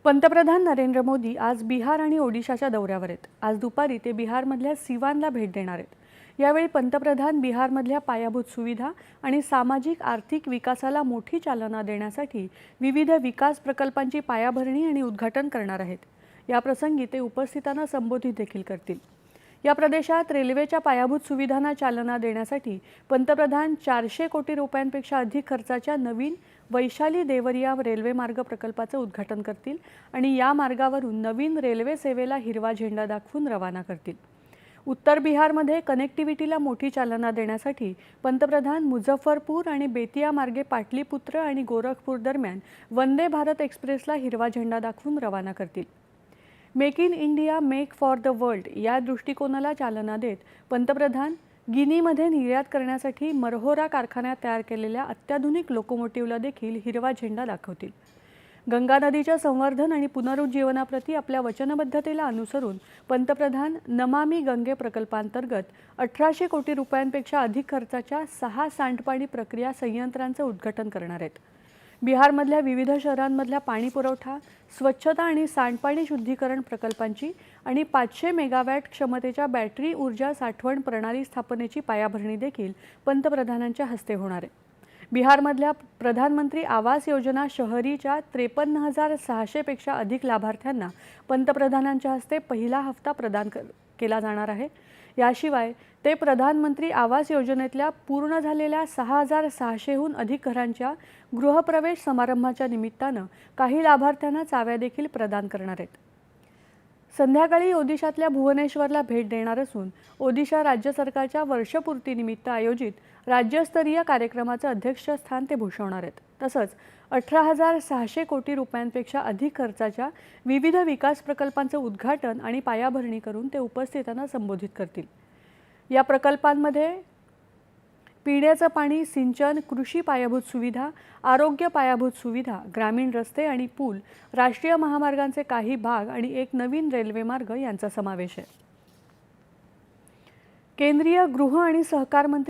पंतप्रधान नरेंद्र मोदी आज बिहार आणि ओडिशाच्या दौऱ्यावर आहेत। आज दुपारी ते बिहारमधल्या सिवानला भेट देणार आहेत। यावेळी पंतप्रधान बिहारमधल्या पायाभूत सुविधा आणि सामाजिक आर्थिक विकासाला मोठी चालना देण्यासाठी विविध विकास प्रकल्पांची पायाभरणी आणि उद्घाटन करणार आहेत। या प्रसंगी ते उपस्थितांना संबोधित देखील करतील। या प्रदेशात रेल्वेच्या पायाभूत सुविधांना चालना देण्यासाठी पंतप्रधान 400 कोटी रुपयांपेक्षा अधिक खर्चाच्या नवीन वैशाली देवरिया रेल्वे मार्ग प्रकल्पाचे उद्घाटन करतील आणि या मार्गावरून नवीन रेल्वे सेवेला हिरवा झेंडा दाखवून रवाना करतील। उत्तर बिहारमध्ये कनेक्टिव्हिटीला मोठी चालना देण्यासाठी पंतप्रधान मुझफ्फरपूर आणि बेतिया मार्गे पाटलीपुत्र आणि गोरखपूर दरम्यान वंदे भारत एक्सप्रेसला हिरवा झेंडा दाखवून रवाना करतील। Make in India make for the world या दृष्टिकोनाला चालना देत पंतप्रधान गिनीमध्ये निर्यात करण्यासाठी मरहोरा कारखान्यात तयार केलेल्या अत्याधुनिक लोकोमोटिव्हला देखील हिरवा झेंडा दाखवतील। गंगा नदीच्या संवर्धन आणि पुनरुज्जीवनाप्रती आपल्या वचनबद्धतेला अनुसरून पंतप्रधान नमामि गंगे प्रकल्पांतर्गत 1800 कोटी रुपयांपेक्षा अधिक खर्चाच्या 6 सांडपाणी प्रक्रिया संयंत्रांचे उद्घाटन करणार आहेत। बिहारमधल्या विविध शहरांमधल्या पाणी पुरवठा, स्वच्छता आणि सांडपाणी शुद्धीकरण प्रकल्पांची आणि 500 मेगावॅट क्षमतेच्या बॅटरी ऊर्जा साठवण प्रणाली स्थापनेची पायाभरणी देखील पंतप्रधानांच्या हस्ते होणार आहे। बिहारमधल्या प्रधानमंत्री आवास योजना शहरीच्या 53,600 पेक्षा अधिक लाभार्थ्यांना पंतप्रधानांच्या हस्ते पहिला हप्ता प्रदान केला जाणार आहे। याशिवाय ते प्रधानमंत्री आवास योजनेतल्या पूर्ण झालेल्या 6,600हून अधिक घरांच्या गृहप्रवेश समारंभाच्या निमित्तानं काही लाभार्थ्यांना चाव्या देखील प्रदान करणार आहेत। संध्याकाळी ओदिशातल्या भुवनेश्वरला भेट देणार असून ओदिशा राज्य सरकारच्या वर्षपूर्तीनिमित्त आयोजित राज्यस्तरीय कार्यक्रमाचे अध्यक्षस्थान ते भूषवणार आहेत। तसंच 18,600 कोटी रुपयांपेक्षा अधिक खर्चाच्या विविध विकास प्रकल्पांचे उद्घाटन आणि पायाभरणी करून ते उपस्थितांना संबोधित करतील। या प्रकल्पांमध्ये पिण्याचं पाणी, सिंचन, कृषी पायाभूत सुविधा, आरोग्य पायाभूत सुविधा, ग्रामीण रस्ते आणि पूल, राष्ट्रीय महामार्गांचे काही भाग आणि एक नवीन रेल्वे मार्ग यांचा समावेश आहे। केंद्रीय गृह आणि सहकार मंत्री